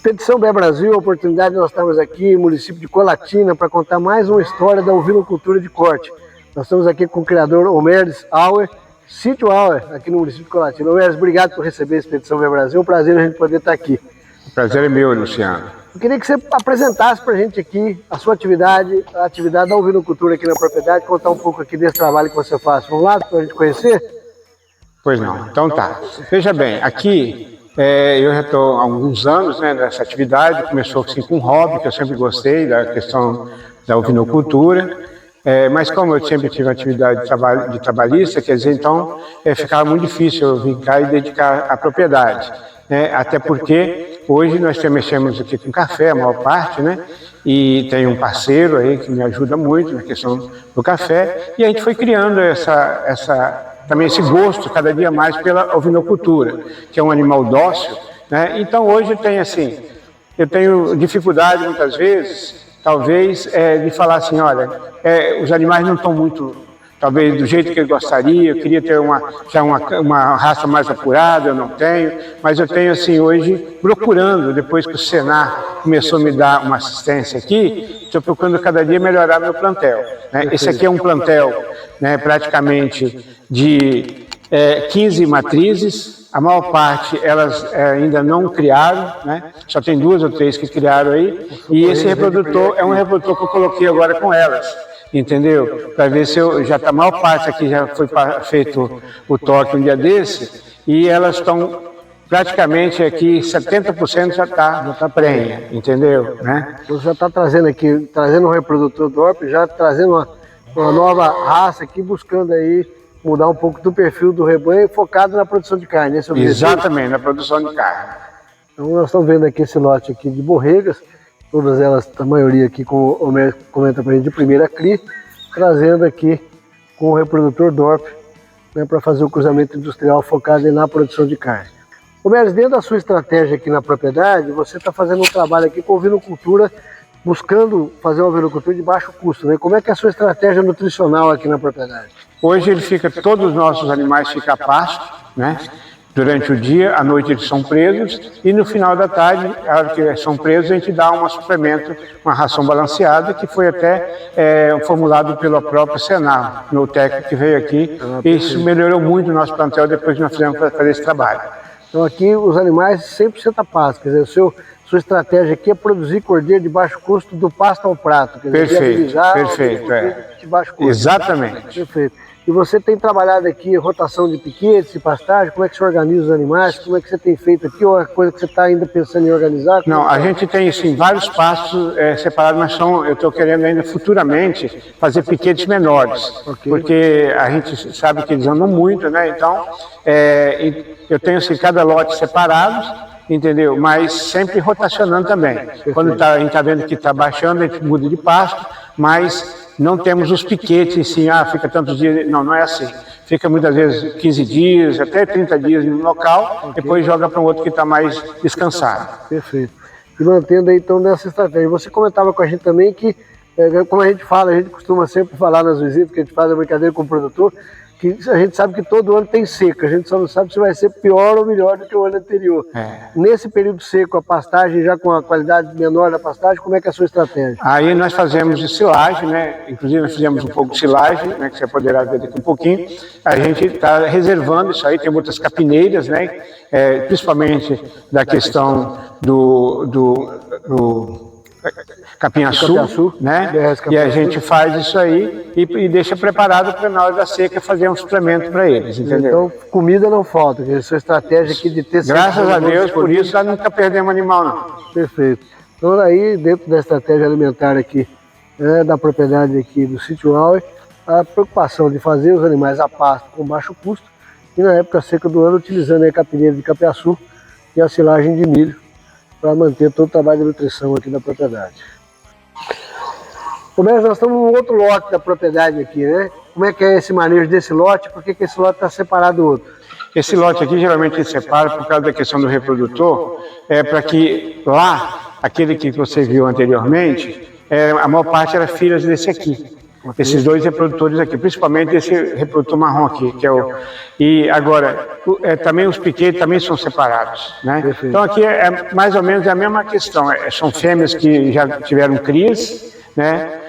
Expedição BE Brasil, a oportunidade de nós estarmos aqui no município de Colatina para contar mais uma história da ovinocultura de corte. Nós estamos aqui com o criador Homeres Auer, Sítio Auer, aqui no município de Colatina. Homeres, obrigado por receber a Expedição BE Brasil, é um prazer a gente poder estar aqui. O prazer é meu, Luciano. Eu queria que você apresentasse para a gente aqui a sua atividade, a atividade da ovinocultura aqui na propriedade, contar um pouco aqui desse trabalho que você faz. Vamos lá para a gente conhecer? Pois não, então tá. Veja bem, aqui eu já estou há alguns anos nessa atividade, começou assim com um hobby, que eu sempre gostei da questão da ovinocultura, mas como eu sempre tive atividade de trabalhista, quer dizer, então ficava muito difícil eu vir cá e dedicar à propriedade. Até porque hoje nós mexemos aqui com café, a maior parte, e tem um parceiro aí que me ajuda muito na questão do café, e a gente foi criando também esse gosto cada dia mais pela ovinocultura, que é um animal dócil, Então hoje eu tenho dificuldade muitas vezes, talvez, de falar assim, olha, os animais não estão muito, talvez do jeito que eu gostaria, eu queria ter uma raça mais apurada, eu não tenho, mas eu tenho assim hoje, procurando, depois que o Senar começou a me dar uma assistência aqui, estou procurando cada dia melhorar meu plantel. Esse aqui é um plantel praticamente de 15 matrizes, a maior parte elas ainda não criaram, só tem 2 ou 3 que criaram aí, e esse reprodutor é um reprodutor que eu coloquei agora com elas. Entendeu? Para ver se a maior parte aqui já foi feito o toque um dia desse, e elas estão praticamente aqui, 70% já está prenha, entendeu? Você já está trazendo um reprodutor DORP, já trazendo uma nova raça aqui, buscando aí mudar um pouco do perfil do rebanho, focado na produção de carne. Exatamente, na produção de carne. Então nós estamos vendo aqui esse lote aqui de borregas, todas elas, a maioria aqui, como o Homeres comenta para a gente, de primeira cria, trazendo aqui com o reprodutor DORP, para fazer o cruzamento industrial focado na produção de carne. Homeres, dentro da sua estratégia aqui na propriedade, você está fazendo um trabalho aqui com ovinocultura, buscando fazer uma ovinocultura de baixo custo, Como é que é a sua estratégia nutricional aqui na propriedade? Hoje todos os nossos animais ficam a pasto, Durante o dia, à noite eles são presos, e no final da tarde, a hora que são presos, a gente dá um suplemento, uma ração balanceada, que foi até formulado pelo próprio Senar, meu técnico que veio aqui, e isso melhorou muito o nosso plantel depois que nós fizemos para fazer esse trabalho. Então aqui os animais 100% a pasto, quer dizer, sua estratégia aqui é produzir cordeiro de baixo custo do pasto ao prato. Quer dizer, perfeito, de baixo custo. Exatamente. Perfeito. E você tem trabalhado aqui rotação de piquetes e pastagem? Como é que você organiza os animais? Como é que você tem feito aqui? Ou é coisa que você está ainda pensando em organizar? Não, a gente tem assim, vários pastos separados, mas eu estou querendo ainda futuramente fazer piquetes menores. Porque a gente sabe que eles andam muito, Então, eu tenho assim, cada lote separado, entendeu? Mas sempre rotacionando também. Quando a gente está vendo que está baixando, a gente muda de pasto, mas não temos os piquetes assim, fica tantos dias, não é assim. Fica muitas vezes 15 dias, até 30 dias no local, depois joga para um outro que está mais descansado. Perfeito. E mantendo aí então nessa estratégia. Você comentava com a gente também que, como a gente costuma sempre falar nas visitas, que a gente faz a brincadeira com o produtor, que a gente sabe que todo ano tem seca, a gente só não sabe se vai ser pior ou melhor do que o ano anterior. Nesse período seco, a pastagem já com a qualidade menor da pastagem, como é que é a sua estratégia? Aí nós fazemos silagem, Inclusive nós fizemos um pouco de silagem, que você poderá ver daqui um pouquinho. A gente está reservando isso aí, tem muitas capineiras, Principalmente da questão do capim-açu, E a gente faz isso aí e deixa preparado para na hora da seca fazer um suplemento para eles, entendeu? Então, comida não falta, a sua estratégia aqui de ter... Graças a Deus, por isso nós nunca perdemos animal, não. Perfeito. Então aí, dentro da estratégia alimentar aqui, da propriedade aqui do Sítio Auer, a preocupação de fazer os animais a pasto com baixo custo e na época seca do ano utilizando a capineira de capim-açu e a silagem de milho para manter todo o trabalho de nutrição aqui na propriedade. Homeres, nós estamos num outro lote da propriedade aqui, Como é que é esse manejo desse lote? Por que esse lote está separado do outro? Esse lote aqui geralmente ele separa por causa da questão do reprodutor, para que lá, aquele que você viu anteriormente, a maior parte era filhas desse aqui. esses dois reprodutores aqui, principalmente esse reprodutor marrom aqui, que é o... E agora, também os piquetes também são separados, né? Perfeito. Então aqui é mais ou menos a mesma questão, são fêmeas que já tiveram crias, né?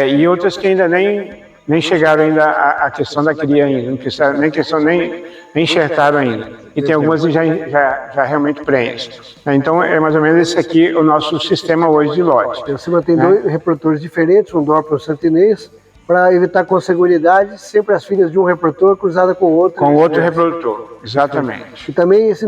E outras que ainda nem chegaram ainda à questão da cria ainda, não precisaram, nem enxertaram ainda. E tem algumas que já realmente preenchem. Então é mais ou menos esse aqui o nosso sistema hoje de lote. Você mantém dois reprodutores diferentes, um dópio e um santinês, para evitar consanguinidade, sempre as filhas de um reprodutor cruzada com o outro. Com outro reprodutor, exatamente. E também esse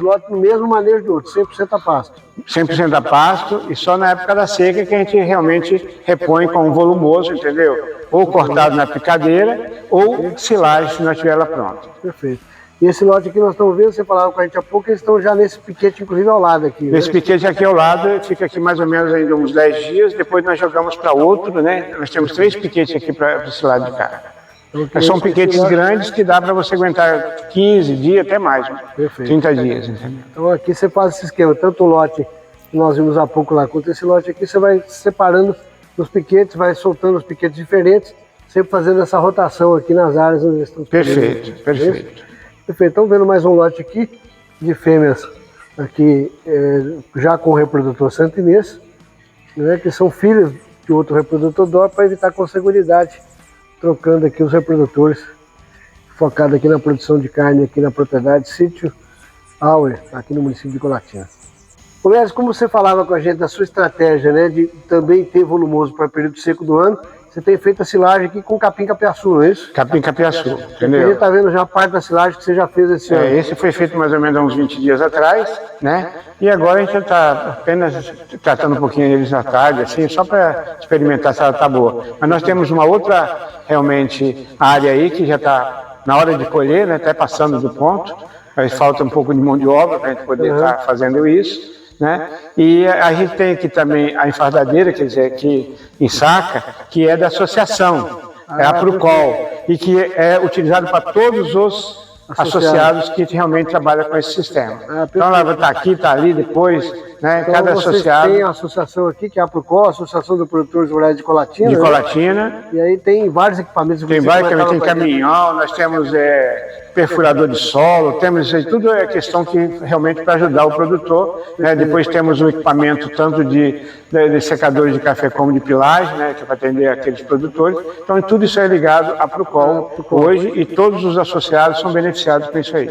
lote no mesmo manejo do outro, 100% a pasto. 100% a pasto, e só na época da seca que a gente realmente repõe com um volumoso, entendeu? Ou cortado na picadeira, ou silagem, se nós tiver ela pronta. Perfeito. E esse lote aqui nós estamos vendo, você falava com a gente há pouco, eles estão já nesse piquete, inclusive ao lado aqui. Esse piquete aqui ao lado, fica aqui mais ou menos ainda uns 10 dias, depois nós jogamos para outro, né? Nós temos 3 piquetes aqui para esse lado de cá. Então, são piquetes grandes que dá para você aguentar 15 dias, até mais, perfeito. 30 dias, entendeu? Então aqui você faz esse esquema, tanto o lote que nós vimos há pouco lá, quanto esse lote aqui, você vai separando os piquetes, vai soltando os piquetes diferentes, sempre fazendo essa rotação aqui nas áreas onde estão os piquetes. Perfeito, perfeito. Perfeito, estamos vendo mais um lote aqui de fêmeas aqui já com o reprodutor santinês, né, que são filhos de outro reprodutor dópio para evitar consanguinidade, trocando aqui os reprodutores, focado aqui na produção de carne, aqui na propriedade Sítio Auer, aqui no município de Colatina. Gomes, como você falava com a gente da sua estratégia, né, de também ter volumoso para o período seco do ano, você tem feito a silagem aqui com capim-capiaçu, não é isso? Capim-capiaçu, A gente entendeu? está vendo já parte da silagem que você já fez esse ano. Esse foi feito mais ou menos há uns 20 dias atrás, né? E agora a gente está apenas tratando um pouquinho eles à tarde, assim, só para experimentar se ela está boa. Mas nós temos uma outra, realmente, área aí que já está na hora de colher, né? Até passando do ponto. Mas falta um pouco de mão de obra para a gente poder estar fazendo isso. Né? E a gente tem aqui também a enfardadeira, quer dizer, que ensaca, que é da associação, é a Prucol, e que é utilizado para todos os associados que realmente trabalham com esse sistema. Então ela vai estar aqui, está ali depois, né? Então, Cada associado. Tem a associação aqui, que é a Prucol, a Associação de Produtores Rurais de Colatina. De né? Colatina. E aí tem vários equipamentos. Tem vários, tem caminhão, nós temos perfurador de solo, temos isso aí, tudo é questão que realmente para ajudar o produtor, né? Depois temos o equipamento tanto de secadores de café como de pilagem, né? Que é para atender aqueles produtores. Então tudo isso é ligado à Prucol hoje e todos os associados são beneficiados com isso aí.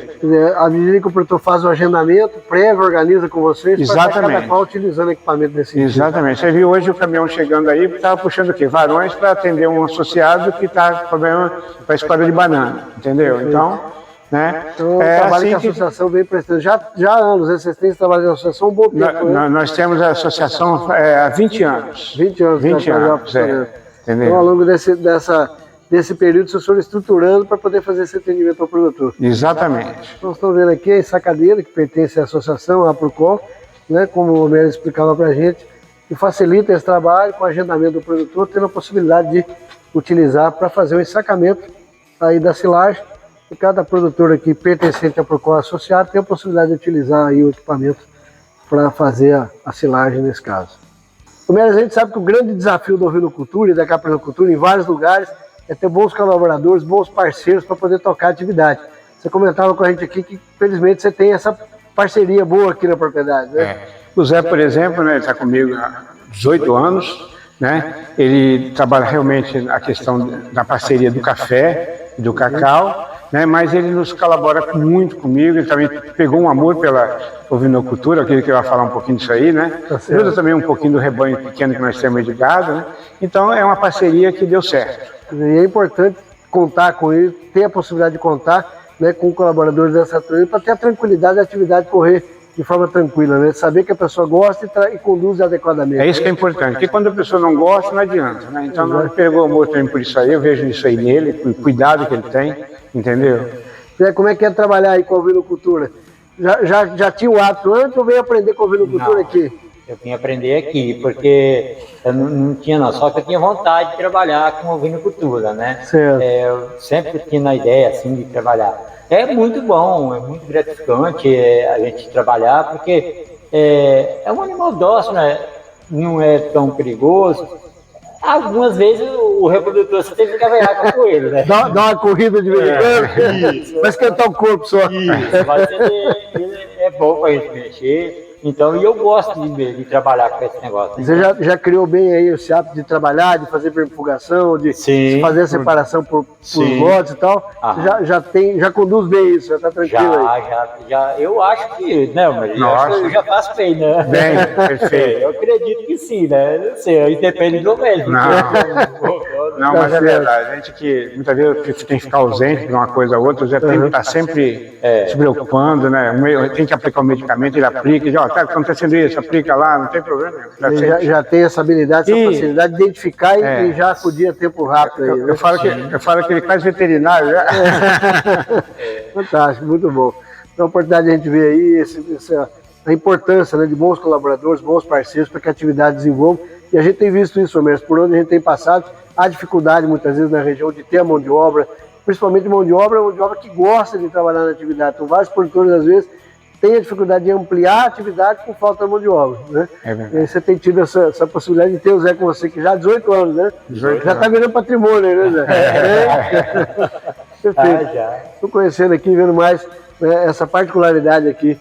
À medida que o produtor faz o agendamento, prévio, organiza com vocês, exatamente, para cada qual utilizando equipamento desse tipo. Exatamente. Você viu hoje o caminhão chegando aí, estava puxando o quê? Varões para atender um associado que está com problema para esquadra de banana, entendeu? Então, né? Então, o trabalho que a associação vem prestando já há anos, né? Vocês têm trabalho de associação um bom tempo, né? Nós temos a associação há 20 anos. 20 anos. 20 anos, entendeu? Então, ao longo desse período, vocês foram estruturando para poder fazer esse atendimento ao produtor. Exatamente. Nós estamos vendo aqui a ensacadeira, que pertence à associação, à Prucol, né? Como o Homero explicava para a gente, que facilita esse trabalho com o agendamento do produtor, tendo a possibilidade de utilizar para fazer o ensacamento aí da silagem. E cada produtor aqui pertencente à Prucol associado tem a possibilidade de utilizar aí o equipamento para fazer a silagem nesse caso. Homero, a gente sabe que o grande desafio da ovinocultura e da caprinocultura em vários lugares é ter bons colaboradores, bons parceiros para poder tocar a atividade. Você comentava com a gente aqui que, felizmente, você tem essa parceria boa aqui na propriedade, né? O Zé, por exemplo, né, ele está comigo há 18 anos, né? Ele trabalha realmente a questão da parceria do café e do cacau, né? Mas ele nos colabora muito comigo, ele também pegou um amor pela ovinocultura, aquele que vai falar um pouquinho disso aí, né? Ajuda também um pouquinho do rebanho pequeno que nós temos aí de gado, né? Então é uma parceria que deu certo. E é importante contar com ele, ter a possibilidade de contar, né, com colaboradores dessa natureza para ter a tranquilidade da atividade correr de forma tranquila, né? Saber que a pessoa gosta e conduz adequadamente. É isso que é importante, porque quando a pessoa não gosta, não adianta, né? Então não pegou amor também por isso aí, eu vejo isso aí nele, o cuidado que ele tem, entendeu? Como é que é trabalhar aí com a ovinocultura? Já tinha o hábito antes ou veio aprender com a ovinocultura aqui? Eu vim aprender aqui, porque eu não tinha não, só que eu tinha vontade de trabalhar com ovinocultura, né? Certo. Eu sempre tinha na ideia, assim, de trabalhar. É muito bom, é muito gratificante a gente trabalhar, porque é um animal dócil, né? Não é tão perigoso. Algumas vezes o reprodutor você tem que cavalhar com ele, né? Dá uma corrida de vez em quando, vai esquentar o corpo só. Isso, mas ele é bom pra gente mexer. Então, e eu gosto de trabalhar com esse negócio. Você já criou bem aí esse hábito de trabalhar, de fazer vermifugação, de fazer a separação por lotes e tal. Você já conduz bem isso, já está tranquilo aí. Já, eu acho que, não, mas eu já faço bem, né? Bem, perfeito. Eu acredito que sim, né? Não sei, aí depende do médico. Não, mas é verdade. A gente que muitas vezes tem que ficar ausente de uma coisa ou outra, já tem que estar sempre se preocupando, né? Tem que aplicar o medicamento, ele aplica, e ó, tá acontecendo isso, aplica lá, não tem problema. Já tem essa habilidade, essa facilidade de identificar e já acudir a tempo rápido. Aí, eu falo que ele é quase veterinário. Fantástico, muito bom. Então, a oportunidade de a gente ver aí a importância, né, de bons colaboradores, bons parceiros para que a atividade desenvolva. E a gente tem visto isso, Romero, por onde a gente tem passado, há dificuldade muitas vezes na região de ter a mão de obra, principalmente mão de obra que gosta de trabalhar na atividade. Então, vários produtores, às vezes, tem a dificuldade de ampliar a atividade por falta de mão de obra, né? E aí você tem tido essa possibilidade de ter o Zé com você, que já há 18 anos, né? Já está virando patrimônio, né, Zé? Perfeito. Estou conhecendo aqui, vendo mais essa particularidade aqui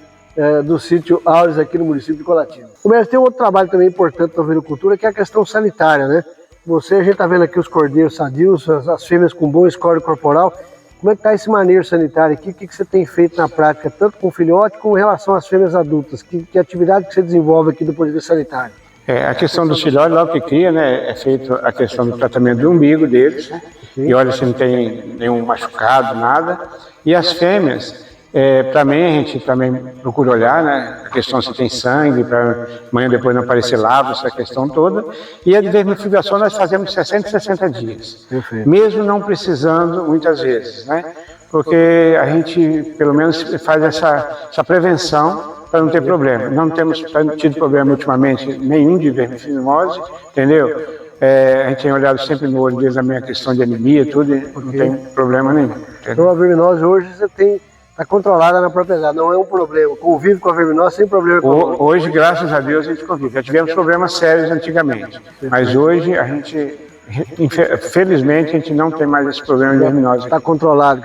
do sítio Aures aqui no município de Colatina. Mas tem um outro trabalho também importante para a ovinocultura, que é a questão sanitária, né? A gente está vendo aqui os cordeiros sadios, as fêmeas com bom score corporal. Como é que está esse manejo sanitário aqui? O que você tem feito na prática, tanto com o filhote como em relação às fêmeas adultas? Que atividade que você desenvolve aqui do ponto de vista sanitário? A questão dos filhotes, logo que cria, né, é feito a questão do tratamento do umbigo deles, né? E olha se não tem nenhum machucado, nada. E as fêmeas, também a gente também procura olhar, né, a questão se tem sangue, para amanhã depois não aparecer lavo, essa questão toda. E a vermifugação nós fazemos 60 e 60 dias, mesmo não precisando muitas vezes, né? Porque a gente pelo menos faz essa prevenção para não ter problema. Não temos tido problema ultimamente nenhum de vermifimose, entendeu? A gente tem olhado sempre no olho deles a minha questão de anemia, tudo, não tem problema nenhum. Entendeu? Então a verminose hoje está controlada na propriedade, não é um problema. Convive com a verminose sem problema. Hoje, graças a Deus, a gente convive. Já tivemos problemas sérios antigamente, mas hoje a gente, felizmente, a gente não tem mais esse problema de verminose. Está controlado,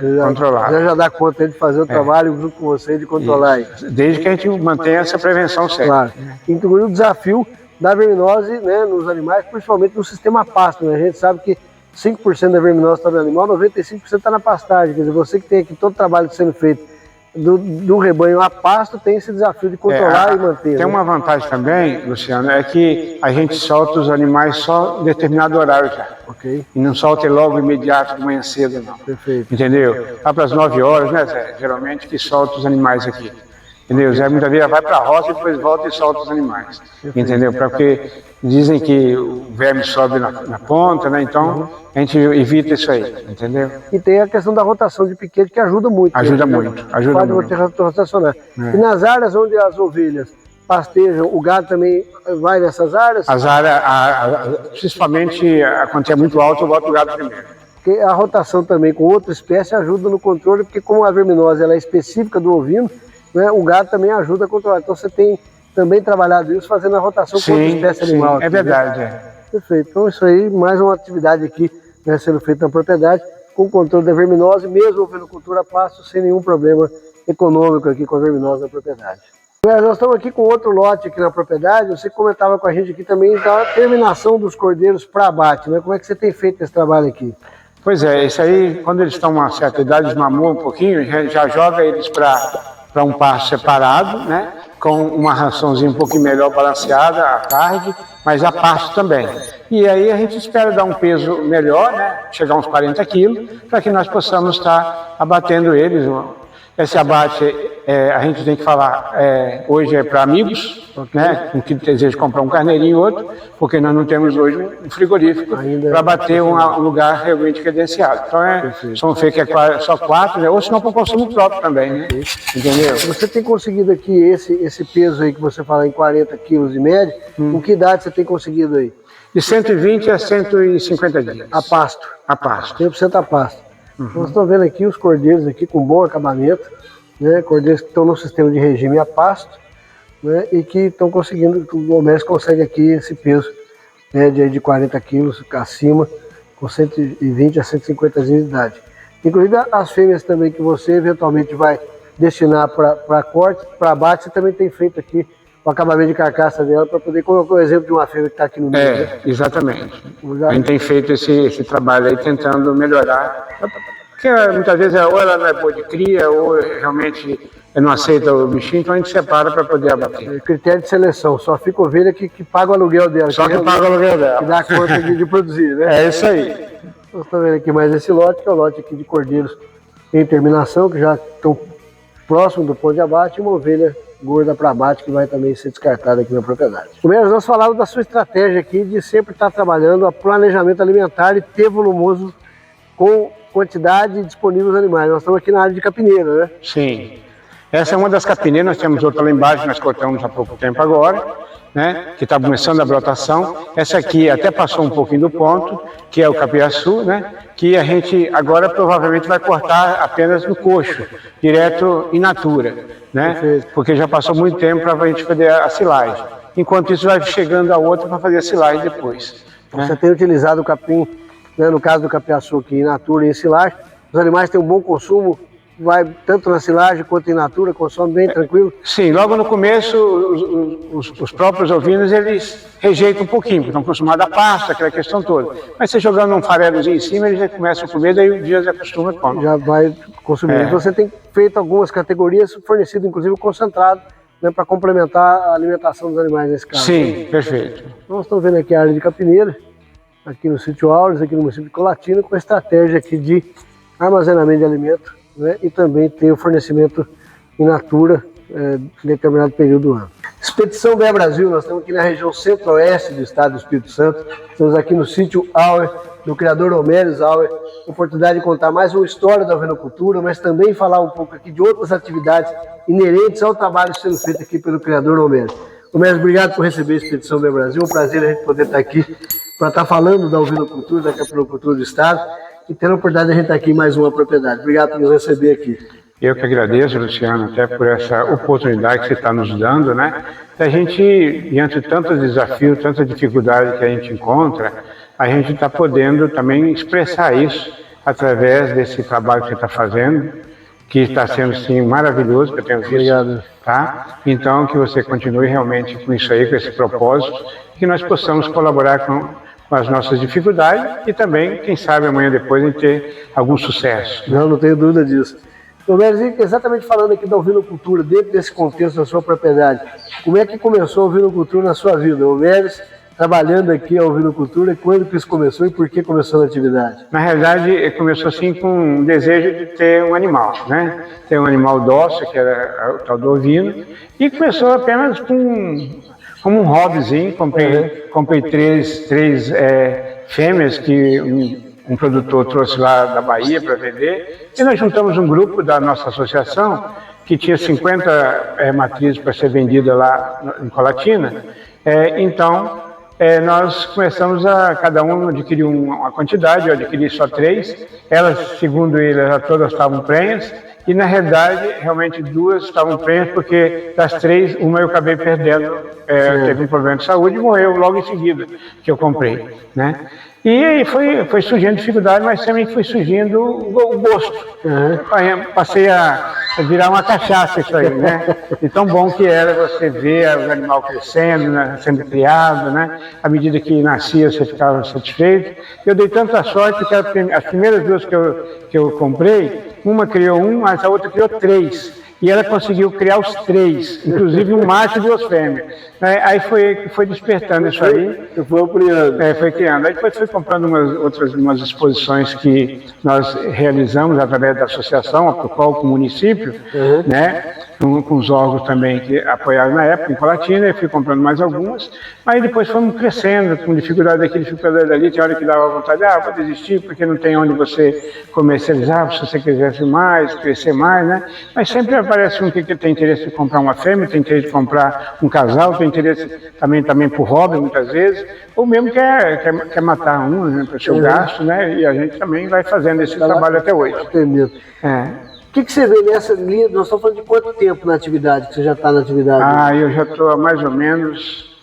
já dá conta de fazer o trabalho junto com você de controlar isso. Desde que a gente mantenha essa prevenção séria. Claro. Incluindo o desafio da verminose, né, nos animais, principalmente no sistema pasto, né? A gente sabe que 5% da verminose está no animal, 95% está na pastagem. Quer dizer, você que tem aqui todo o trabalho sendo feito do rebanho a pasto, tem esse desafio de controlar e manter. Tem uma vantagem também, Luciano, é que a gente solta os animais só em determinado horário já. Okay. E não solta logo imediato de manhã cedo, não. Perfeito. Entendeu? Lá para as 9 horas, né, Zé? Geralmente que solta os animais aqui. Entendeu? Zé muitas vezes vai para a roça e depois volta e solta os animais. Perfeito. Entendeu? Porque dizem que o verme sobe na ponta, né? Então a gente evita isso aí, entendeu? E tem a questão da rotação de piquete que ajuda muito. Ajuda muito. Pode rotacionar. E nas áreas onde as ovelhas pastejam, o gado também vai nessas áreas? As áreas, principalmente quando é muito alto, eu boto o gado primeiro. Porque a rotação também com outra espécie ajuda no controle, porque como a verminose ela é específica do ovino, né, o gado também ajuda a controlar. Então você tem também trabalhado isso fazendo a rotação com outra espécie animal. É verdade. Perfeito. Então isso aí, mais uma atividade aqui, né, sendo feita na propriedade, com o controle da verminose, mesmo a ovinocultura a pasto, sem nenhum problema econômico aqui com a verminose na propriedade. Mas nós estamos aqui com outro lote aqui na propriedade. Você comentava com a gente aqui também da terminação dos cordeiros para abate, né? Como é que você tem feito esse trabalho aqui? Pois é, isso aí, quando eles estão uma certa idade, desmamou um pouquinho, já joga eles para um pasto separado, né? Com uma raçãozinha um pouquinho melhor balanceada, a carne, mas a pasto também. E aí a gente espera dar um peso melhor, né? Chegar a uns 40 quilos, para que nós possamos estar abatendo eles. Esse abate, a gente tem que falar, hoje é para amigos, né, com que desejam comprar um carneirinho e outro, porque nós não temos hoje um frigorífico para bater um lugar realmente credenciado. Então, são feitos só 4, né, ou senão para o consumo próprio também, né? Entendeu? Você tem conseguido aqui esse peso aí que você fala em 40 quilos em média, com que idade você tem conseguido aí? De 120 a 150 dias. A pasto? A pasto. 100% a pasto. Nós estamos vendo aqui os cordeiros aqui com bom acabamento, né? Cordeiros que estão no sistema de regime a pasto, né? E que estão conseguindo, o Homero consegue aqui esse peso média de 40 quilos acima, com 120 a 150 dias de idade. Inclusive as fêmeas também que você eventualmente vai destinar para corte, para abate, você também tem feito aqui o acabamento de carcaça dela para poder colocar o exemplo de uma fêmea que está aqui no meio. Né? Exatamente. A gente tem feito esse trabalho aí tentando melhorar. Porque muitas vezes ou ela não é boa de cria, ou realmente não aceita o bichinho, então a gente separa para poder abater. Critério de seleção, só fica ovelha que paga o aluguel dela. Só que paga o aluguel dela. Que dá conta de produzir, né? É isso aí. Nós estamos vendo aqui mais esse lote, que é o lote aqui de cordeiros em terminação, que já estão próximo do ponto de abate, e uma ovelha gorda para abate que vai também ser descartada aqui na propriedade. Primeiro, nós falamos da sua estratégia aqui de sempre estar trabalhando a planejamento alimentar e ter volumoso com quantidade disponível dos animais. Nós estamos aqui na área de capineira, né? Sim. Essa é uma das capineiras, nós temos outra lá embaixo, que nós cortamos há pouco tempo agora, né, que está começando a brotação. Essa aqui até passou um pouquinho do ponto, que é o capiaçu, né, que a gente agora provavelmente vai cortar apenas no coxo, direto in natura, né, porque já passou muito tempo para a gente fazer a silagem. Enquanto isso vai chegando a outra para fazer a silagem depois. Né? Você tem utilizado o capim, né, no caso do capiaçu aqui in natura e em silagem, os animais têm um bom consumo, vai tanto na silagem quanto em natura, consome bem, tranquilo? Sim, logo no começo os próprios ovinos eles rejeitam um pouquinho, porque estão acostumados a pasta, aquela questão toda. Mas você jogando um farelozinho em cima, eles já começam a comer, daí o dia já acostuma e come. Já vai consumir. Então você tem feito algumas categorias, fornecido inclusive concentrado, né, para complementar a alimentação dos animais nesse caso. Sim, perfeito. Nós estamos vendo aqui a área de capineira, aqui no sítio Aules, aqui no município de Colatina, com a estratégia aqui de armazenamento de alimento, né, e também ter o fornecimento in natura em determinado período do ano. Expedição BE Brasil, nós estamos aqui na região centro-oeste do estado do Espírito Santo, estamos aqui no sítio Auer, do criador Homérios Auer, oportunidade de contar mais uma história da ovinocultura, mas também falar um pouco aqui de outras atividades inerentes ao trabalho sendo feito aqui pelo criador Homérios. Homérios, obrigado por receber a Expedição BE Brasil, um prazer a gente poder estar aqui para estar falando da ovinocultura, da capinocultura do estado, e ter a oportunidade de a gente estar aqui em mais uma propriedade. Obrigado por nos receber aqui. Eu que agradeço, Luciano, até por essa oportunidade que você está nos dando, né? A gente, diante de tantos desafios, tanta dificuldade que a gente encontra, a gente está podendo também expressar isso através desse trabalho que você está fazendo, que está sendo, sim, maravilhoso, que eu tenho visto. Obrigado. Tá? Então, que você continue realmente com isso aí, com esse propósito, que nós possamos colaborar com as nossas dificuldades e também, quem sabe, amanhã depois a gente ter algum sucesso. Não tenho dúvida disso. Homérios, exatamente falando aqui da ovinocultura, dentro desse contexto da sua propriedade, como é que começou a ovinocultura na sua vida? Homérios, trabalhando aqui a ovinocultura, quando que isso começou e por que começou a atividade? Na realidade, começou assim com um desejo de ter um animal, né? Ter um animal dócil, que era o tal do ovino, e começou apenas como um hobbyzinho. Comprei três fêmeas que um produtor trouxe lá da Bahia para vender, e nós juntamos um grupo da nossa associação, que tinha 50 matrizes para ser vendida lá em Colatina. Então, nós começamos a cada um adquirir uma quantidade, eu adquiri só 3, elas, segundo ele, todas estavam prenhas, e na realidade, realmente 2 estavam prenhas, porque das 3, uma eu acabei perdendo, teve um problema de saúde e morreu logo em seguida que eu comprei, né? E aí foi surgindo dificuldade, mas também foi surgindo o gosto. Passei a virar uma cachaça isso aí, né? E tão bom que era você ver o animal crescendo, né? Sendo criado, né? À medida que nascia, você ficava satisfeito. Eu dei tanta sorte que as primeiras 2 que eu comprei, uma criou 1, mas a outra criou 3. E ela conseguiu criar os 3, inclusive um macho e 2 fêmeas. Aí foi despertando isso aí. Foi ampliando. Foi criando. Aí depois foi comprando umas exposições que nós realizamos através da associação, a Procol com o município, né? Com os órgãos também que apoiaram na época, em Colatina, e fui comprando mais algumas. Aí depois fomos crescendo, com dificuldade daqui, dificuldade dali, tinha hora que dava vontade, vou desistir, porque não tem onde você comercializar, se você quisesse mais, crescer mais, né? Mas sempre aparece um que tem interesse de comprar uma fêmea, tem interesse de comprar um casal, tem interesse também por hobby, muitas vezes, ou mesmo quer matar um, né, para o seu gasto, né? E a gente também vai fazendo esse trabalho até hoje. Entendido. O que você vê nessa linha? Nós estamos falando de quanto tempo na atividade, que você já está na atividade? Eu já estou há mais ou menos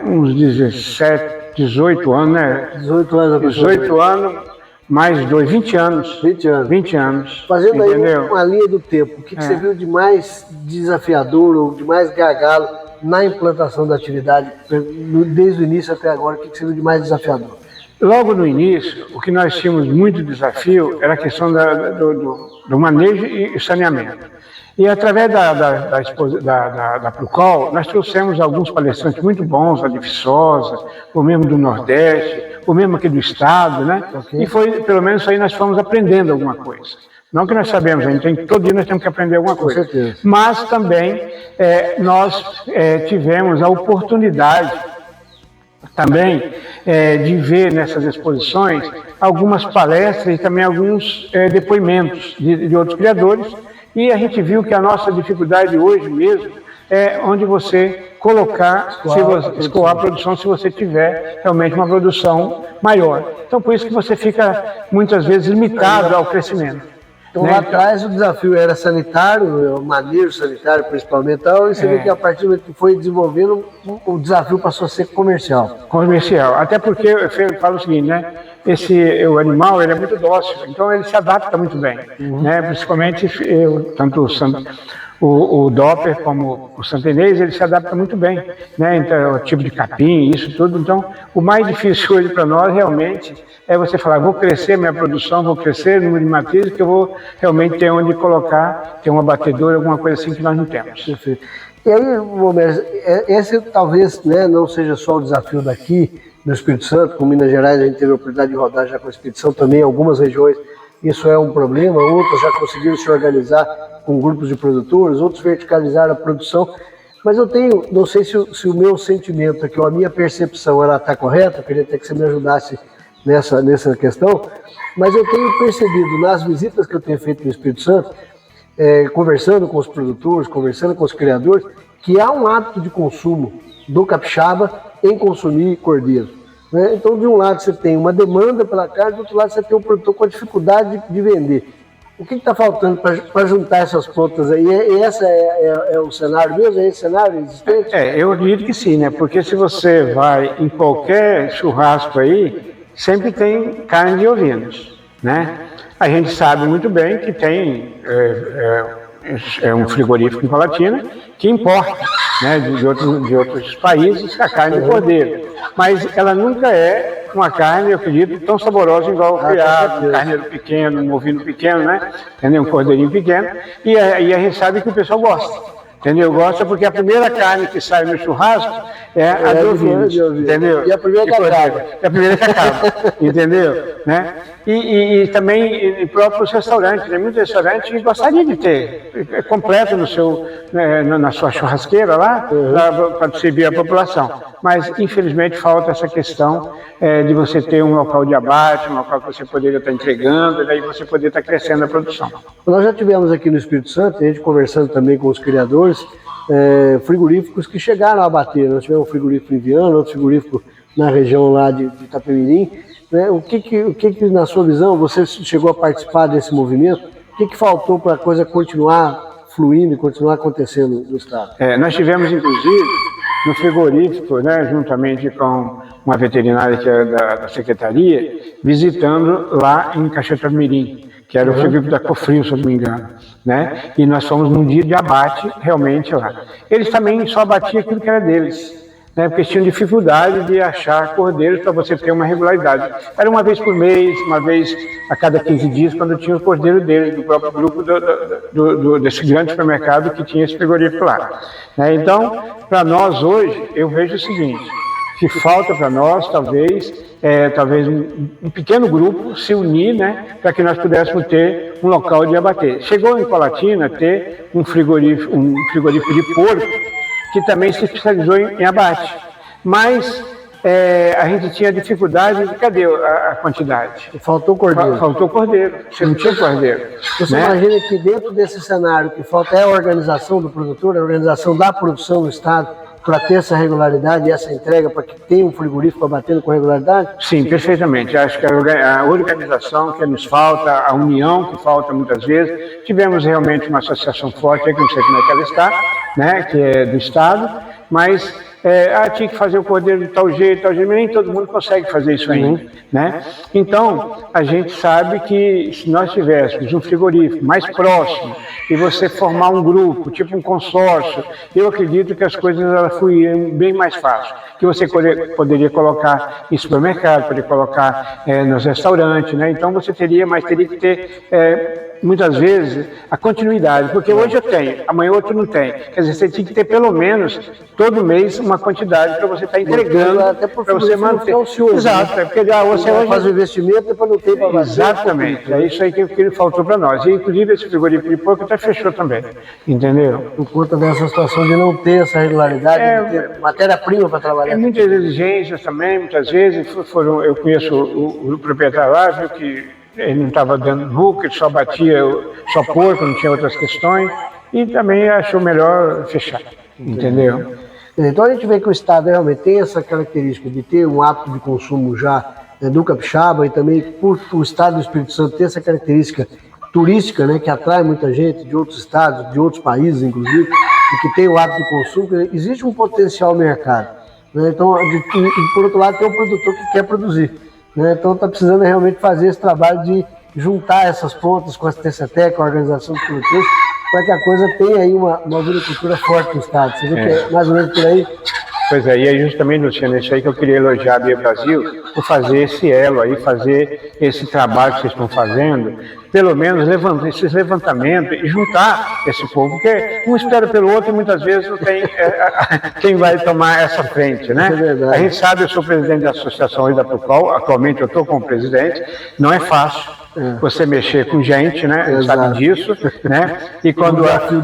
uns 17, 18 anos, né? 18 anos. 18 anos, mais 20 anos. 20 anos. 20 anos. Fazendo entendeu? aí uma linha do tempo, o que você viu de mais desafiador ou de mais gargalo na implantação da atividade, desde o início até agora, o que você viu de mais desafiador? Logo no início, o que nós tínhamos muito desafio era a questão do manejo e saneamento. E através da Procol, nós trouxemos alguns palestrantes muito bons, lá de Viçosa, ou mesmo do Nordeste, ou mesmo aqui do Estado, né? Okay. E foi, pelo menos aí nós fomos aprendendo alguma coisa. Não que nós sabemos, todo dia nós temos que aprender alguma coisa. Com certeza. Mas também nós tivemos a oportunidade também de ver nessas exposições algumas palestras e também alguns depoimentos de outros criadores, e a gente viu que a nossa dificuldade hoje mesmo é onde você colocar, escoar a produção, se você tiver realmente uma produção maior. Então por isso que você fica muitas vezes limitado ao crescimento. Então lá atrás o desafio era sanitário, o manejo sanitário principalmente, e você vê que a partir do momento que foi desenvolvendo, o desafio passou a ser comercial. Comercial, até porque eu falo o seguinte, né? O animal ele é muito dócil, então ele se adapta muito bem, né? Principalmente tanto o Doppler como o Santenês, ele se adapta muito bem, né? Então, o tipo de capim, isso tudo. Então, o mais difícil hoje para nós realmente é você falar, vou crescer minha produção, vou crescer o número de matrizes, que eu vou realmente ter onde colocar, ter um abatedor, alguma coisa assim que nós não temos. Perfeito. E aí, Romero, esse talvez, né, não seja só o desafio daqui no Espírito Santo, com Minas Gerais, a gente teve a oportunidade de rodar já com a expedição também, algumas regiões isso é um problema, outras já conseguiram se organizar com grupos de produtores, outros verticalizaram a produção, mas eu tenho, não sei se o meu sentimento aqui, ou a minha percepção, ela está correta, eu queria até que você me ajudasse nessa questão, mas eu tenho percebido nas visitas que eu tenho feito no Espírito Santo, conversando com os produtores, conversando com os criadores, que há um hábito de consumo do capixaba em consumir cordeiro. Né? Então, de um lado você tem uma demanda pela carne, do outro lado você tem um produtor com a dificuldade de vender. O que está faltando para juntar essas pontas aí? Esse é o cenário mesmo? É esse cenário existente? Eu acredito que sim, né? Porque se você vai em qualquer churrasco aí, sempre tem carne de ovinos, né? A gente sabe muito bem que tem um frigorífico em Colatina que importa, né, de outros países a carne de cordeiro. Mas ela nunca é uma carne, eu acredito, tão saborosa igual o criado, um carneiro pequeno, um ovino pequeno, né? Entendeu? Um cordeirinho pequeno. E aí a gente sabe que o pessoal gosta. Entendeu? Gosta porque a primeira carne que sai no churrasco é a de ovinos, entendeu? E a primeira que acaba. É a primeira que acaba, entendeu? Né? E também em próprios restaurantes, tem muitos restaurantes que gostariam de ter completo na sua churrasqueira lá, para servir a população. Mas, infelizmente, falta essa questão de você ter um local de abate, um local que você poderia estar entregando, e daí você poderia estar crescendo a produção. Nós já tivemos aqui no Espírito Santo, a gente conversando também com os criadores, frigoríficos que chegaram a abater. Nós tivemos um frigorífico em Viana, outro frigorífico na região lá de Itapemirim. Né? O que, na sua visão, você chegou a participar desse movimento? O que faltou para a coisa continuar fluindo e continuar acontecendo no Estado? Nós tivemos, inclusive, no frigorífico, né, juntamente com uma veterinária que é da Secretaria, visitando lá em Caxetamirim, que era o frigorífico da Cofrio, se eu não me engano. Né? E nós fomos num dia de abate, realmente, lá. Eles também só abatiam aquilo que era deles. Né, porque tinham dificuldade de achar cordeiros para você ter uma regularidade. Era uma vez por mês, uma vez a cada 15 dias, quando tinha o cordeiro deles, do próprio grupo desse grande supermercado que tinha esse frigorífico lá. Né, então, para nós hoje, eu vejo o seguinte, que falta para nós, talvez um pequeno grupo se unir, né, para que nós pudéssemos ter um local de abater. Chegou em Colatina ter um frigorífico de porco, que também se especializou em abate. Mas a gente tinha dificuldade de cadê a quantidade? Faltou cordeiro. Faltou cordeiro. Você não tinha cordeiro. Você imagina que dentro desse cenário que falta é a organização do produtor, a organização da produção no Estado, para ter essa regularidade e essa entrega, para que tenha um frigorífico abatendo com regularidade? Sim, perfeitamente. Acho que a organização que nos falta, a união que falta muitas vezes. Tivemos realmente uma associação forte, que não sei como é que ela está, né, que é do Estado, mas tinha que fazer o cordeiro de tal jeito, mas nem todo mundo consegue fazer isso ainda, né? Então, a gente sabe que se nós tivéssemos um frigorífico mais próximo e você formar um grupo, tipo um consórcio, eu acredito que as coisas elas fluiriam bem mais fácil. Que você poderia colocar em supermercado, poderia colocar nos restaurantes, né? Então você teria que ter muitas vezes a continuidade, porque hoje eu tenho, amanhã outro não tem. Quer dizer, você tinha que ter pelo menos todo mês uma quantidade para você estar entregando, para você manter. Exato, porque você hoje faz o investimento depois não tem para fazer. Exatamente, é isso aí que faltou para nós. E inclusive esse frigorífico de porco até fechou também, entendeu? Por conta dessa situação de não ter essa regularidade, de ter matéria-prima para trabalhar. Muitas exigências também, muitas vezes eu conheço o proprietário lá, viu que ele não estava dando lucro, ele só batia, só porco, não tinha outras questões, e também achou melhor fechar, entendeu? Então a gente vê que o Estado realmente tem essa característica de ter um hábito de consumo já do capixaba, e também por o Estado do Espírito Santo ter essa característica turística, né, que atrai muita gente de outros estados, de outros países inclusive, e que tem o hábito de consumo, existe um potencial mercado, né? Então, e por outro lado tem um produtor que quer produzir, né? Então está precisando realmente fazer esse trabalho de juntar essas pontas com a assistência técnica, com a organização dos produtores, para que a coisa tenha aí uma agricultura forte no estado. Você vê que é mais ou menos por aí? Pois é, e é justamente, Luciano, isso aí que eu queria elogiar a Bia Brasil, por fazer esse elo aí, fazer esse trabalho que vocês estão fazendo, pelo menos esses levantamentos e juntar esse povo, porque um espera pelo outro e muitas vezes não tem quem vai tomar essa frente, né? A gente sabe, eu sou presidente da associação aí da Procol, atualmente eu estou como presidente, não é fácil. Você mexer com gente, né? Sabe disso, né? E quando desafio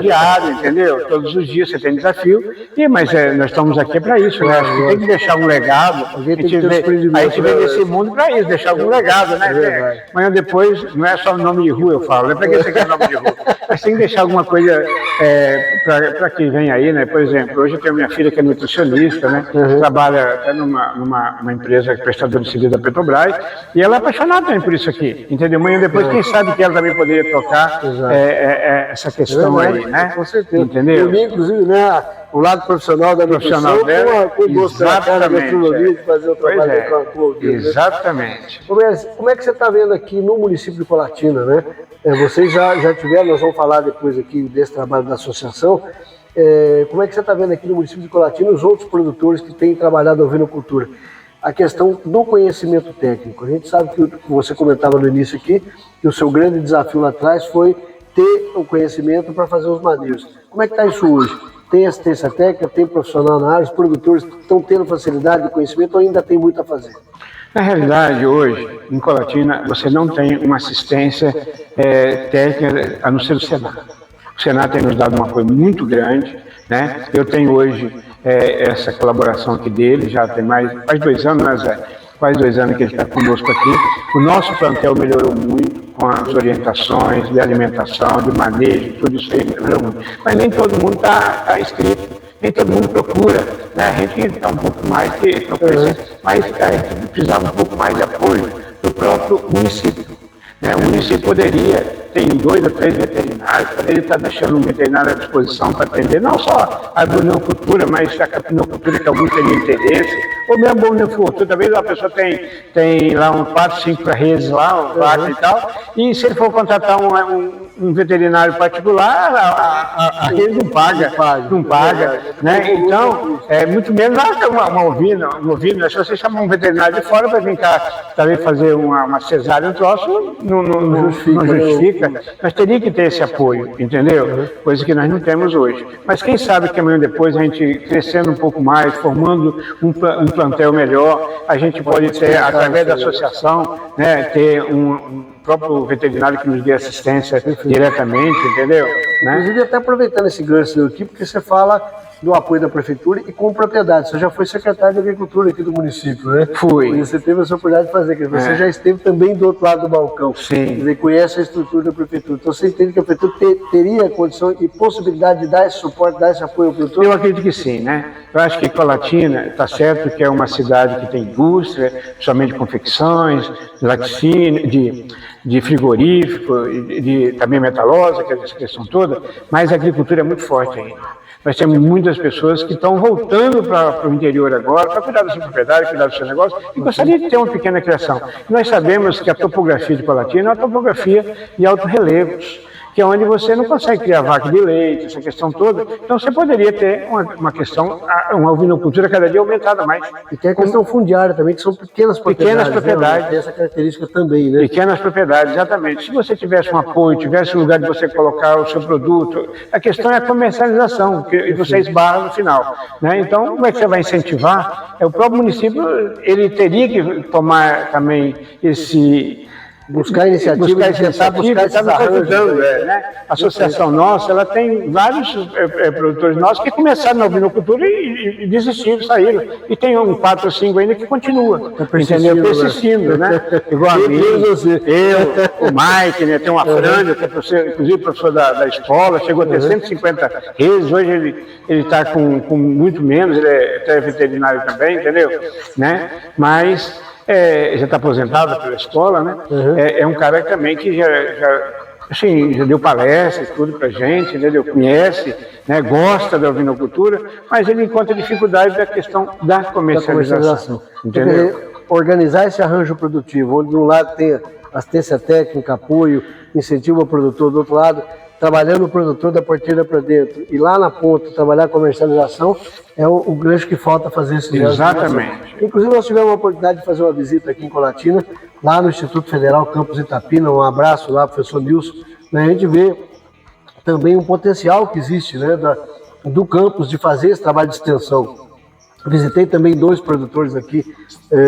diário, entendeu? Todos os dias você tem desafio. Mas nós estamos aqui para isso, né? Acho que tem que deixar um legado. A gente vem nesse mundo para isso, deixar algum legado, né? Amanhã depois não é só nome de rua, eu falo, não é para que você quer nome de rua. Mas tem que deixar alguma coisa para quem vem aí, né? Por exemplo, hoje eu tenho minha filha que é nutricionista, né? Trabalha até numa empresa prestadora de serviço da Petrobras, e ela é apaixonada também por isso aqui, entendeu? Amanhã depois, quem sabe que ela também poderia tocar essa questão aí, né? Com certeza. Entendeu? E, inclusive, né, o lado profissional da nutrição, dela, com gosto da gastronomia, de fazer o trabalho com o exatamente. Como é que você está vendo aqui no município de Colatina, né? Vocês já tiveram, nós vamos falar depois aqui desse trabalho da associação, como é que você está vendo aqui no município de Colatina os outros produtores que têm trabalhado a ovinocultura? A questão do conhecimento técnico. A gente sabe que você comentava no início aqui, que o seu grande desafio lá atrás foi ter o conhecimento para fazer os manejos. Como é que está isso hoje? Tem assistência técnica, tem profissional na área, os produtores estão tendo facilidade de conhecimento ou ainda tem muito a fazer? Na realidade, hoje, em Colatina, você não tem uma assistência técnica a não ser o Senado. O Senado tem nos dado um apoio muito grande, né? Eu tenho hoje essa colaboração aqui dele, já tem quase 2 anos, mas quase 2 anos que ele está conosco aqui. O nosso plantel melhorou muito com as orientações de alimentação, de manejo, tudo isso aí melhorou muito. Mas nem todo mundo está inscrito, nem todo mundo procura, né? A gente está um pouco mais mas a gente precisava um pouco mais de apoio do próprio município. O município poderia, tem 2 ou 3 veterinários, poderia estar deixando um veterinário à disposição para atender não só a bovinocultura, mas a capinocultura que alguns teriam interesse, ou mesmo a bovinocultura. Talvez a pessoa tem lá 4, 5 redes lá, um vaca e tal, e se ele for contratar um veterinário particular, a rede não paga, né? Então, muito menos uma ovina, se você chamar um veterinário de fora para vir cá, talvez fazer uma cesárea, um troço, não justifica. Nós teríamos que ter esse apoio, entendeu? Coisa que nós não temos hoje. Mas quem sabe que amanhã depois, a gente crescendo um pouco mais, formando um plantel melhor, a gente pode ter, através da associação, né, ter um próprio veterinário que nos dê assistência diretamente, entendeu? Né? Inclusive, até aproveitando esse gancho aqui, porque você fala do apoio da prefeitura e com propriedade. Você já foi secretário de Agricultura aqui do município, né? Fui. E você teve essa oportunidade de fazer, que você já esteve também do outro lado do balcão. Sim. Você conhece a estrutura da prefeitura. Então você entende que a prefeitura teria condição e possibilidade de dar esse suporte, dar esse apoio ao produtor? Eu acredito que sim, né? Eu acho que Colatina, está certo que é uma cidade que tem indústria, somente de confecções, laticínio, de frigorífico, também metalosa, que é essa questão toda, mas a agricultura é muito forte ainda. Nós temos muitas pessoas que estão voltando para o interior agora, para cuidar da sua propriedade, cuidar do seu negócio, e gostaria de ter uma pequena criação. Nós sabemos que a topografia de Colatina é uma topografia de alto relevos, que é onde você não consegue criar vaca de leite, essa questão toda. Então você poderia ter uma questão, uma ovinocultura cada dia aumentada mais. E tem a questão fundiária também, que são pequenas propriedades. Pequenas propriedades. Né? Tem essa característica também, né? Pequenas propriedades, exatamente. Se você tivesse um apoio, tivesse um lugar de você colocar o seu produto, a questão é a comercialização, e você esbarra no final. Né? Então, como é que você vai incentivar? O próprio município, ele teria que tomar também esse... Buscar iniciativa, está ajudando, né? A associação nossa, ela tem vários produtores nossos que começaram na ovinocultura e desistiram, saíram. E tem 4 ou 5 ainda que continua, entendeu? Persistindo, né? Igual a mim, eu, o Mike, né? Tem uma Franja, que é professor, inclusive professor da escola, chegou a ter 150 reses, hoje ele está com muito menos, ele é até veterinário também, entendeu? Né? Mas... já está aposentado pela escola, né? É um cara também que já deu palestra e tudo para a gente, entendeu? Conhece, né? Gosta da ovinocultura, mas ele encontra dificuldade da questão da comercialização. Entendeu? Organizar esse arranjo produtivo, onde de um lado tem assistência técnica, apoio, incentivo ao produtor, do outro lado trabalhando o produtor da porteira para dentro e lá na ponta trabalhar a comercialização, é o grande que falta fazer esse diálogo. Exatamente. Inclusive nós tivemos a oportunidade de fazer uma visita aqui em Colatina, lá no Instituto Federal Campus Itapina, um abraço lá, professor Nilson, né? A gente vê também um potencial que existe, né, do campus de fazer esse trabalho de extensão. Visitei também 2 produtores aqui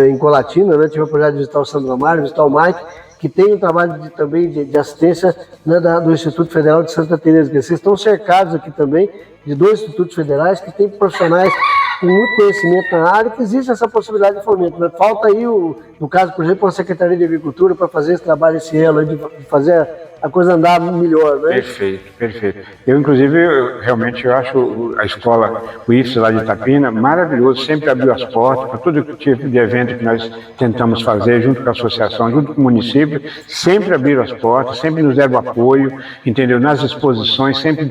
em Colatina, né? Tive a oportunidade de visitar o Sandro Amaro, visitar o Mike, que tem um trabalho também de assistência, né, do Instituto Federal de Santa Teresa. Vocês estão cercados aqui também de 2 institutos federais que têm profissionais com muito conhecimento na área, que existe essa possibilidade de fomento. Né? Falta aí, no caso, por exemplo, a Secretaria de Agricultura para fazer esse trabalho, esse elo, de fazer a coisa andar melhor, né? Perfeito, perfeito. Eu, inclusive, realmente acho a escola, o IFES lá de Itapina, maravilhoso, sempre abriu as portas para todo tipo de evento que nós tentamos fazer, junto com a associação, junto com o município, sempre abriram as portas, sempre nos deram apoio, entendeu? Nas exposições, sempre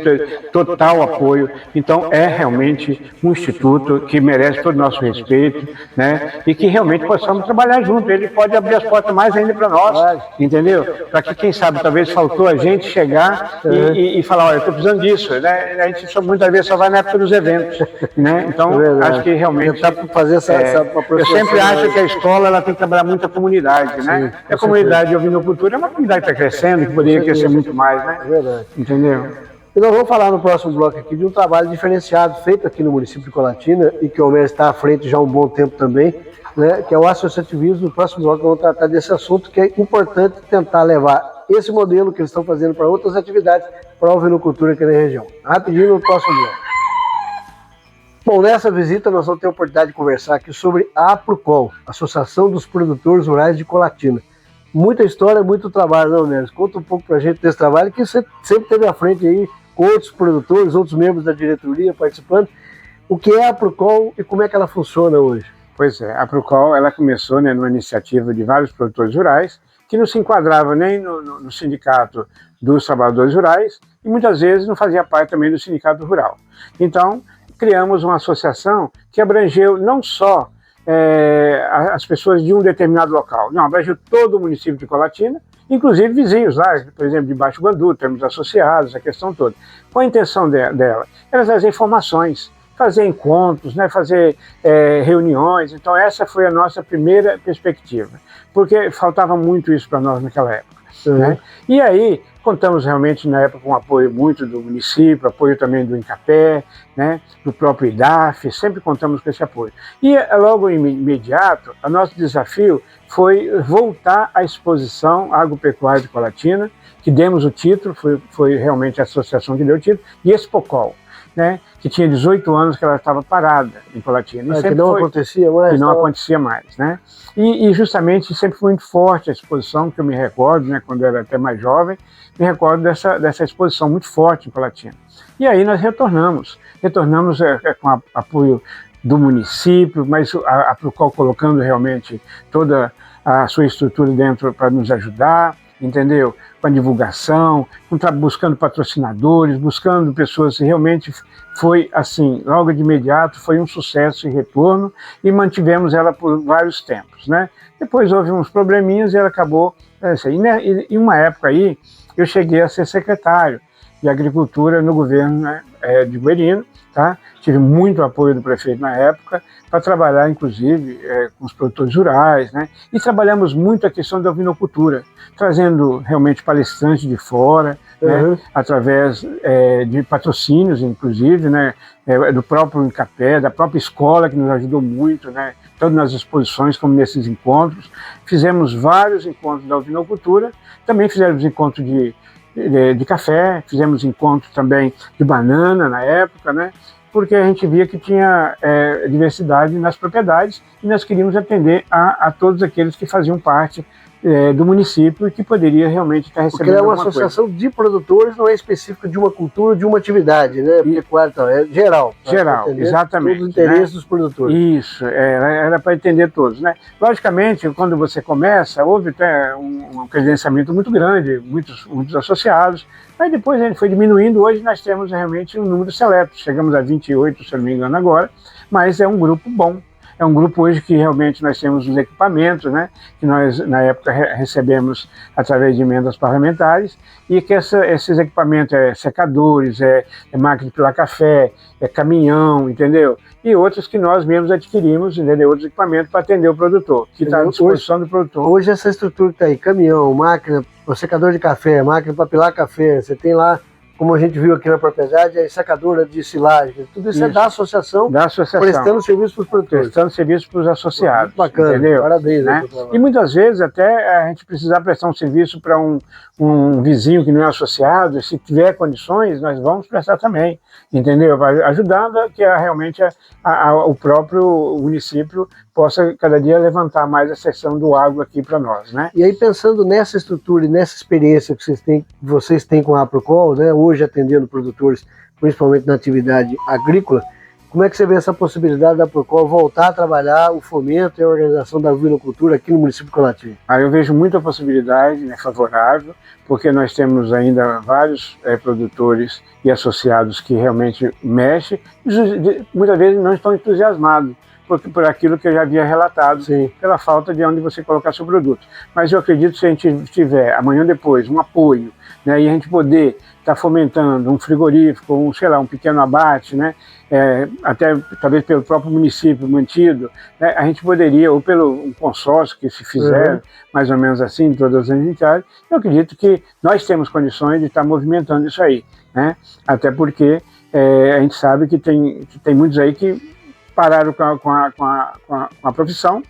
total apoio. Então, é realmente um instituto que merece todo o nosso respeito, né? E que realmente possamos trabalhar junto. Ele pode abrir as portas mais ainda para nós, entendeu? Para que, quem sabe, talvez faltou a gente chegar e falar, olha, eu estou precisando disso, né? A gente muitas vezes só vai na época dos eventos, né? Então, acho que realmente... fazer eu sempre acho que a escola ela tem que trabalhar muito a comunidade, né? Sim, a comunidade de ovinocultura é uma comunidade que está crescendo, que poderia crescer muito mais, né? É verdade. Entendeu? E nós vamos falar no próximo bloco aqui de um trabalho diferenciado feito aqui no município de Colatina e que o Homero está à frente já há um bom tempo também, né, que é o associativismo. No próximo bloco vamos tratar desse assunto, que é importante tentar levar esse modelo que eles estão fazendo para outras atividades para a ovinocultura aqui na região. Rapidinho no próximo bloco. Bom, nessa visita nós vamos ter a oportunidade de conversar aqui sobre a APROCOL, Associação dos Produtores Rurais de Colatina. Muita história, muito trabalho, não, Neres? Conta um pouco para a gente desse trabalho, que você sempre teve à frente aí com outros produtores, outros membros da diretoria participando. O que é a APROCOL e como é que ela funciona hoje? Pois é, a APROCOL ela começou, né, numa iniciativa de vários produtores rurais que não se enquadrava nem no sindicato dos trabalhadores rurais e muitas vezes não fazia parte também do sindicato rural. Então, criamos uma associação que abrangeu não só as pessoas de um determinado local, não, abrangeu todo o município de Colatina, inclusive vizinhos lá, por exemplo, de Baixo Guandu, temos associados, a questão toda. Qual a intenção dela? Era trazer informações, fazer encontros, né, fazer reuniões. Então essa foi a nossa primeira perspectiva, porque faltava muito isso para nós naquela época. Né? E aí contamos realmente na época com o apoio muito do município, apoio também do INCAPé, né, do próprio IDAF, sempre contamos com esse apoio. E logo imediato, o nosso desafio foi voltar à exposição agropecuária de Colatina, que demos o título, foi realmente a associação que deu o título, e Expocol, né, que tinha 18 anos que ela estava parada em Colatina. Que não acontecia mais. Que não acontecia mais, né? E justamente sempre foi muito forte a exposição, que eu me recordo, né, quando eu era até mais jovem, me recordo dessa exposição muito forte em Colatina. E aí nós retornamos com apoio do município, mas a Procol colocando realmente toda a sua estrutura dentro para nos ajudar, entendeu? Com a divulgação, buscando patrocinadores, buscando pessoas, realmente foi assim, logo de imediato, foi um sucesso e retorno, e mantivemos ela por vários tempos, né? Depois houve uns probleminhas e ela acabou, em uma época aí, eu cheguei a ser secretário de Agricultura no governo, né, de Guerino, tá? Tive muito apoio do prefeito na época para trabalhar, inclusive, com os produtores rurais, né? E trabalhamos muito a questão da ovinocultura, trazendo realmente palestrantes de fora, né? Através de patrocínios, inclusive, né? Do próprio Incapé, da própria escola, que nos ajudou muito, né? Tanto nas exposições como nesses encontros. Fizemos vários encontros da ovinocultura, também fizemos encontros de café, fizemos encontros também de banana na época, né? Porque a gente via que tinha diversidade nas propriedades e nós queríamos atender a todos aqueles que faziam parte do município e que poderia realmente estar recebendo Porque é uma alguma associação de produtores, não é específica de uma cultura, de uma atividade, né? Pecuária, então, é geral. Geral, exatamente. Todos os interesses, né, dos produtores. Isso, era para entender todos, né? Logicamente, quando você começa, houve até um credenciamento muito grande, muitos associados, aí depois ele foi diminuindo, hoje nós temos realmente um número seleto, chegamos a 28, se eu não me engano agora, mas é um grupo bom. É um grupo hoje que realmente nós temos os equipamentos, né, que nós na época recebemos através de emendas parlamentares, e que esses equipamentos secadores, máquina de pilar café, caminhão, entendeu? E outros que nós mesmos adquirimos, entendeu? Outros equipamentos para atender o produtor, que está à disposição do produtor. Hoje essa estrutura que está aí, caminhão, máquina, secador de café, máquina para pilar café, você tem lá, como a gente viu aqui na propriedade, a secadora de silagem, tudo isso é da associação, prestando serviço para os produtores. Prestando serviço para os associados. Muito bacana, entendeu? Parabéns. Né? E muitas vezes até a gente precisar prestar um serviço para um vizinho que não é associado, se tiver condições, nós vamos prestar também, entendeu? Ajudando a que realmente o próprio município possa cada dia levantar mais a seção do agro aqui para nós, né? E aí pensando nessa estrutura e nessa experiência que vocês têm com a Procol, né, hoje atendendo produtores, principalmente na atividade agrícola, como é que você vê essa possibilidade da Procol voltar a trabalhar o fomento e a organização da ovinocultura aqui no município de Colatina? Eu vejo muita possibilidade, né, favorável, porque nós temos ainda vários produtores e associados que realmente mexem, muitas vezes não estão entusiasmados, por aquilo que eu já havia relatado, sim, pela falta de onde você colocar seu produto. Mas eu acredito que se a gente tiver amanhã ou depois um apoio, né, e a gente poder estar fomentando um frigorífico, sei lá, um pequeno abate, né, até talvez pelo próprio município mantido, né, a gente poderia, ou pelo um consórcio que se fizer, mais ou menos assim, em todas as entidades, eu acredito que nós temos condições de estar movimentando isso aí, né, até porque a gente sabe que tem muitos aí que pararam com a profissão,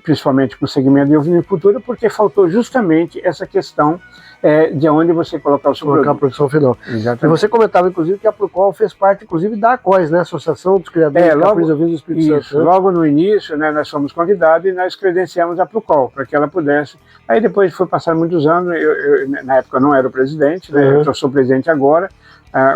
principalmente com o segmento de ovinocultura, porque faltou justamente essa questão de onde você colocar o seu produto. A produção final. Exatamente. E você comentava, inclusive, que a Procol fez parte, inclusive, da ACOS, né? Associação dos Criadores de Caprinos Ovinos do Espírito Santo. Né? Logo no início, né, nós fomos convidados e nós credenciamos a Procol, para que ela pudesse. Aí depois foi passar muitos anos, na época eu não era o presidente, né, eu sou presidente agora,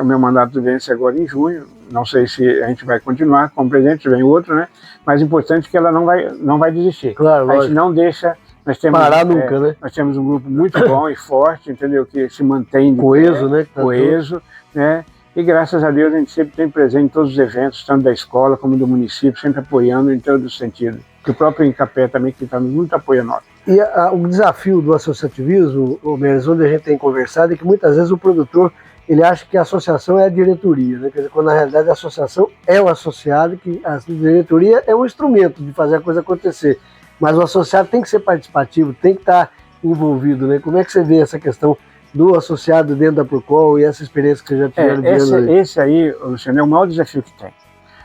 o meu mandato vence agora em junho, não sei se a gente vai continuar como presidente, vem outro, né? Mas o importante é que ela não vai desistir. Claro, a gente não deixa, nós temos, parar nunca, né? Nós temos um grupo muito bom e forte, entendeu? Que se mantém coeso, né? Coeso, né? E graças a Deus a gente sempre tem presente em todos os eventos, tanto da escola como do município, sempre apoiando em todos os sentidos. Que o próprio Incapé também, que está muito apoio a nós. E o desafio do associativismo, Meres, onde a gente tem conversado, é que muitas vezes o produtor ele acha que a associação é a diretoria, né? Quer dizer, quando na realidade a associação é o associado, que a diretoria é um instrumento de fazer a coisa acontecer. Mas o associado tem que ser participativo, tem que estar envolvido, né? Como é que você vê essa questão do associado dentro da Procol e essa experiência que você já tiveram? Esse aí, Luciano, é o maior desafio que tem,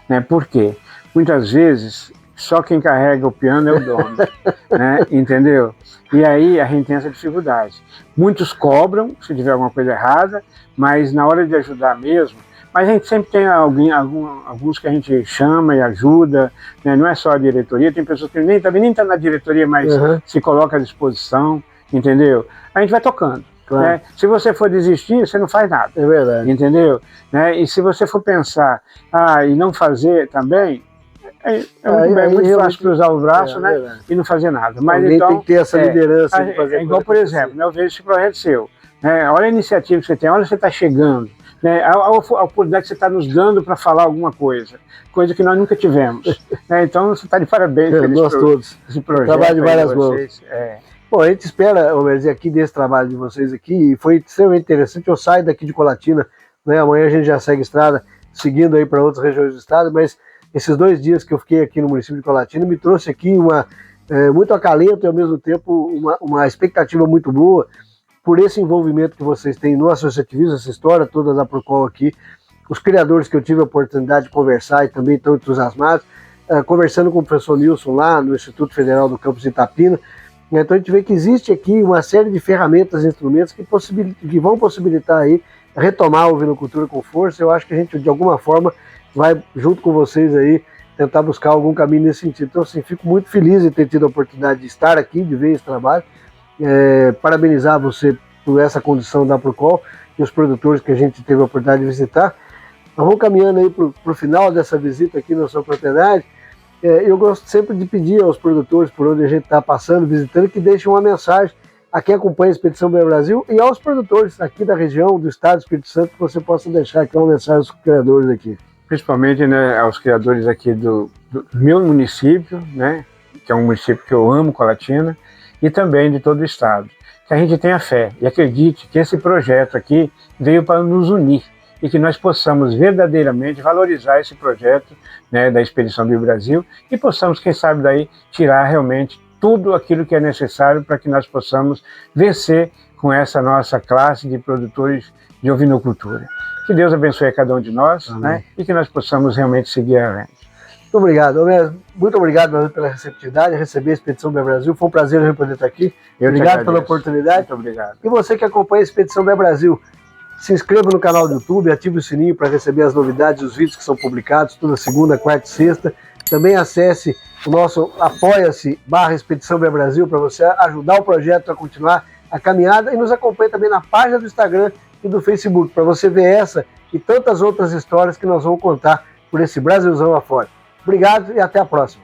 né? Porque muitas vezes só quem carrega o piano é o dono, né? Entendeu? E aí a gente tem essa dificuldade. Muitos cobram se tiver alguma coisa errada, mas na hora de ajudar mesmo, mas a gente sempre tem alguns que a gente chama e ajuda, né? Não é só a diretoria, tem pessoas que nem estão na diretoria, mas se coloca à disposição, entendeu? A gente vai tocando. Claro. Né? Se você for desistir, você não faz nada. É verdade. Entendeu? Né? E se você for pensar e não fazer também, É muito fácil cruzar o braço, né? Verdade. E não fazer nada. Mas Alguém então, tem que ter essa liderança de fazer igual, coisa por acontecer. exemplo, né, eu vejo esse projeto seu. Né? Olha a iniciativa que você tem, olha onde você está chegando. Né? A oportunidade que você está nos dando para falar alguma coisa que nós nunca tivemos. Né? Então você está de parabéns por Nós todos. esse projeto. Trabalho de aí várias vocês. Bom, a gente espera, Homerzinho, aqui desse trabalho de vocês aqui, e foi extremamente interessante. Eu saio daqui de Colatina, né? Amanhã a gente já segue a estrada, seguindo aí para outras regiões do estado, mas esses 2 dias que eu fiquei aqui no município de Colatina me trouxe aqui muito acalento e ao mesmo tempo uma expectativa muito boa por esse envolvimento que vocês têm no associativismo, essa história toda da Procol aqui, os criadores que eu tive a oportunidade de conversar e também estão entusiasmados, conversando com o professor Nilson lá no Instituto Federal do Campus de Itapina. Então a gente vê que existe aqui uma série de ferramentas e instrumentos que vão possibilitar aí retomar a ovinocultura com força. Eu acho que a gente, de alguma forma, vai, junto com vocês aí, tentar buscar algum caminho nesse sentido. Então, assim, fico muito feliz de ter tido a oportunidade de estar aqui, de ver esse trabalho. Parabenizar você por essa condição da Procol e os produtores que a gente teve a oportunidade de visitar. Nós vamos caminhando aí para o final dessa visita aqui na sua propriedade. Eu gosto sempre de pedir aos produtores por onde a gente está passando, visitando, que deixem uma mensagem a quem acompanha a Expedição Bem Brasil e aos produtores aqui da região, do estado do Espírito Santo, que você possa deixar aqui uma mensagem aos criadores aqui. Principalmente, né, aos criadores aqui do meu município, né, que é um município que eu amo, Colatina, e também de todo o estado. Que a gente tenha fé e acredite que esse projeto aqui veio para nos unir e que nós possamos verdadeiramente valorizar esse projeto, né, da Expedição Bem Brasil e possamos, quem sabe daí, tirar realmente tudo aquilo que é necessário para que nós possamos vencer com essa nossa classe de produtores de ovinocultura. Que Deus abençoe a cada um de nós, né, e que nós possamos realmente seguir avante. Muito obrigado, Homero. Muito obrigado pela receptividade, receber a Expedição Bem Brasil. Foi um prazer eu poder estar aqui. Obrigado pela oportunidade. Muito obrigado. E você que acompanha a Expedição Bem Brasil, se inscreva no canal do YouTube, ative o sininho para receber as novidades, os vídeos que são publicados toda segunda, quarta e sexta. Também acesse o nosso apoia-se/Expedição Bem Brasil para você ajudar o projeto a continuar a caminhada e nos acompanhe também na página do Instagram e do Facebook para você ver essa e tantas outras histórias que nós vamos contar por esse Brasilzão afora. Obrigado e até a próxima.